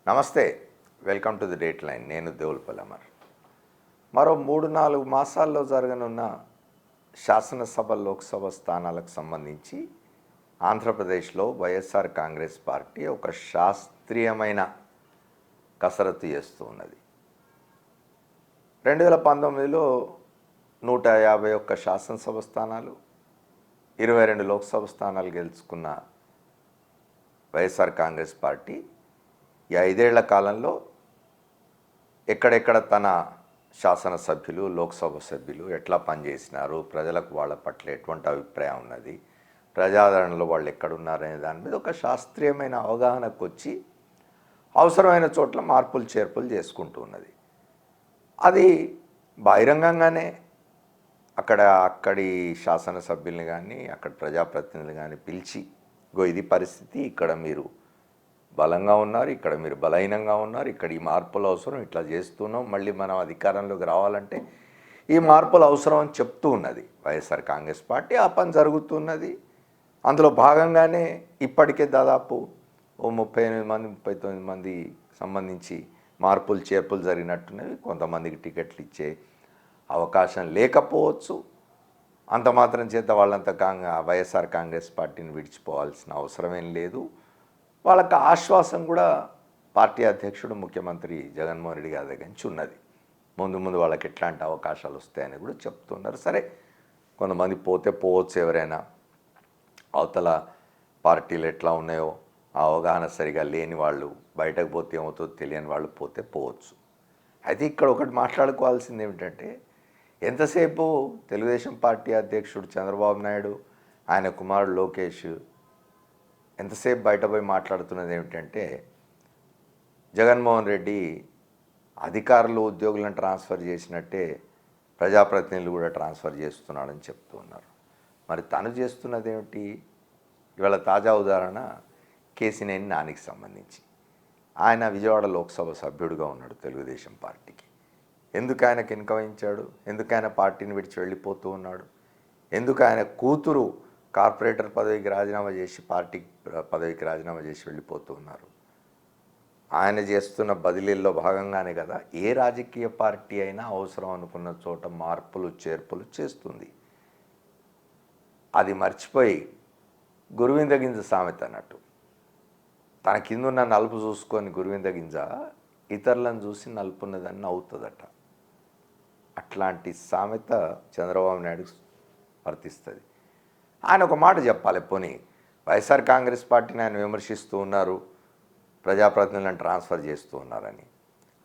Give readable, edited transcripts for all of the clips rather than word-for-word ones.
నమస్తే, welcome to the date line. నేను దేవులపల్లి అమర్. మరో 3-4 మాసాల్లో జరగనున్న శాసనసభ లోక్సభ స్థానాలకు సంబంధించి ఆంధ్రప్రదేశ్లో వైఎస్ఆర్ కాంగ్రెస్ పార్టీ ఒక శాస్త్రీయమైన కసరత్తు చేస్తూ ఉన్నది. 2019లో 151 శాసనసభ స్థానాలు, 22 లోక్సభ స్థానాలు గెలుచుకున్న వైఎస్ఆర్ కాంగ్రెస్ పార్టీ ఈ 5 ఏళ్ల కాలంలో ఎక్కడెక్కడ తన శాసనసభ్యులు, లోక్సభ సభ్యులు ఎట్లా పనిచేసినారు, ప్రజలకు వాళ్ళ పట్ల ఎటువంటి అభిప్రాయం ఉన్నది, ప్రజాదరణలో వాళ్ళు ఎక్కడున్నారనే దాని మీద ఒక శాస్త్రీయమైన అవగాహనకు వచ్చి అవసరమైన చోట్ల మార్పులు చేర్పులు చేసుకుంటూ ఉన్నది. అది బహిరంగంగానే అక్కడి శాసనసభ్యుల్ని కానీ అక్కడ ప్రజాప్రతినిధులు కానీ పిలిచి, ఇది పరిస్థితి, ఇక్కడ మీరు బలంగా ఉన్నారు, ఇక్కడ మీరు బలహీనంగా ఉన్నారు, ఇక్కడ ఈ మార్పులు అవసరం, ఇట్లా చేస్తున్నాం, మళ్ళీ మనం అధికారంలోకి రావాలంటే ఈ మార్పులు అవసరం అని చెప్తూ ఉన్నది వైఎస్ఆర్ కాంగ్రెస్ పార్టీ. ఆ పని జరుగుతున్నది. అందులో భాగంగానే ఇప్పటికే దాదాపు 38 మంది 39 మంది సంబంధించి మార్పులు చేర్పులు జరిగినట్టున్నవి. కొంతమందికి టికెట్లు ఇచ్చే అవకాశం లేకపోవచ్చు. అంత మాత్రం చేత వాళ్ళంతా వైఎస్ఆర్ కాంగ్రెస్ పార్టీని విడిచిపోవాల్సిన అవసరమేం లేదు. వాళ్ళకి ఆశ్వాసం కూడా పార్టీ అధ్యక్షుడు ముఖ్యమంత్రి జగన్మోహన్ రెడ్డి గారి దగ్గర నుంచి ఉన్నది. ముందు వాళ్ళకి ఎట్లాంటి అవకాశాలు వస్తాయని కూడా చెప్తున్నారు. సరే, కొంతమంది పోతే పోవచ్చు, ఎవరైనా అవతల పార్టీలు ఎట్లా ఉన్నాయో ఆ అవగాహన సరిగా లేని వాళ్ళు, బయటకు పోతే ఏమవుతుందో తెలియని వాళ్ళు పోతే పోవచ్చు. అయితే ఇక్కడ ఒకటి మాట్లాడుకోవాల్సింది ఏమిటంటే, ఎంతసేపు తెలుగుదేశం పార్టీ అధ్యక్షుడు చంద్రబాబు నాయుడు, ఆయన కుమారుడు లోకేష్ ఎంతసేపు బయటపోయి మాట్లాడుతున్నది ఏమిటంటే, జగన్మోహన్ రెడ్డి అధికారులు ఉద్యోగులను ట్రాన్స్ఫర్ చేసినట్టే ప్రజాప్రతినిధులు కూడా ట్రాన్స్ఫర్ చేస్తున్నాడని చెప్తూ ఉన్నారు. మరి తను చేస్తున్నది ఏమిటి? ఇవాళ తాజా ఉదాహరణ కేసినేని నానికి సంబంధించి. ఆయన విజయవాడ లోక్సభ సభ్యుడిగా ఉన్నాడు తెలుగుదేశం పార్టీకి. ఎందుకు ఆయనకు ఇన్కమించాడు? ఎందుకు ఆయన పార్టీని విడిచి వెళ్ళిపోతూ ఉన్నాడు? ఎందుకు ఆయన కూతురు కార్పొరేటర్ పదవికి రాజీనామా చేసి పార్టీ పదవికి రాజీనామా చేసి వెళ్ళిపోతూ ఉన్నారు? ఆయన చేస్తున్న బదిలీల్లో భాగంగానే కదా ఏ రాజకీయ పార్టీ అయినా అవసరం అనుకున్న చోట మార్పులు చేర్పులు చేస్తుంది. అది మర్చిపోయి గురువింద గింజ సామెత అన్నట్టు, తన కిందున్న నలుపు చూసుకొని గురువింద గింజ ఇతరులను చూసి నలుపున్నదని నవ్వుతుందట. అట్లాంటి సామెత చంద్రబాబు నాయుడు వర్తిస్తుంది. ఆయన ఒక మాట చెప్పాలి. పోనీ వైఎస్ఆర్ కాంగ్రెస్ పార్టీని ఆయన విమర్శిస్తూ ఉన్నారు, ప్రజాప్రతినిధులను ట్రాన్స్ఫర్ చేస్తూ ఉన్నారని.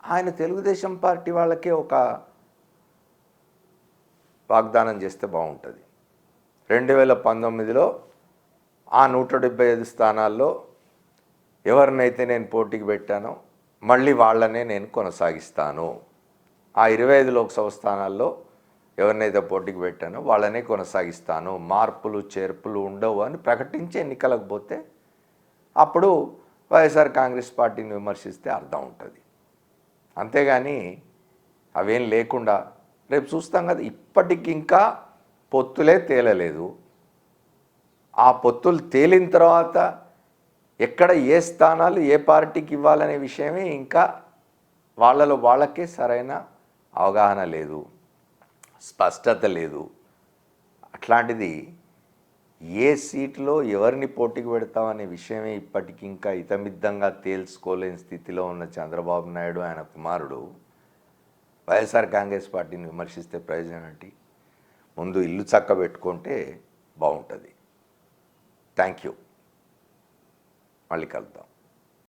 ఆయన తెలుగుదేశం పార్టీ వాళ్ళకే ఒక వాగ్దానం చేస్తే బాగుంటుంది. 2019లో ఆ 175 స్థానాల్లో ఎవరినైతే నేను పోటీకి పెట్టానో మళ్ళీ వాళ్ళనే నేను కొనసాగిస్తాను. ఆ 25 లోక్సభ స్థానాల్లో ఎవరినైతే పోటీకి పెట్టానో వాళ్ళనే కొనసాగిస్తాను, మార్పులు చేర్పులు ఉండవు అని ప్రకటించి ఎన్నికలకు పోతే అప్పుడు వైఎస్ఆర్ కాంగ్రెస్ పార్టీని విమర్శిస్తే అర్థం ఉంటుంది. అంతేగాని అవేం లేకుండా రేపు చూస్తాం కదా, ఇప్పటికి ఇంకా పొత్తులే తేలలేదు. ఆ పొత్తులు తేలిన తర్వాత ఎక్కడ ఏ స్థానాలు ఏ పార్టీకి ఇవ్వాలనే విషయమే ఇంకా వాళ్ళకే సరైన అవగాహన లేదు, స్పష్టత లేదు. అట్లాంటిది ఏ సీట్లో ఎవరిని పోటీకి పెడతామనే విషయమే ఇప్పటికి ఇంకా ఇతమిద్దంగా తేల్చుకోలేని స్థితిలో ఉన్న చంద్రబాబు నాయుడు, ఆయన కుమారుడు వైఎస్ఆర్ కాంగ్రెస్ పార్టీని విమర్శిస్తే ప్రయోజనం ఏంటి? ముందు ఇల్లు చక్కబెట్టుకుంటే బాగుంటుంది. Thank you. మళ్ళీ కలుద్దాం.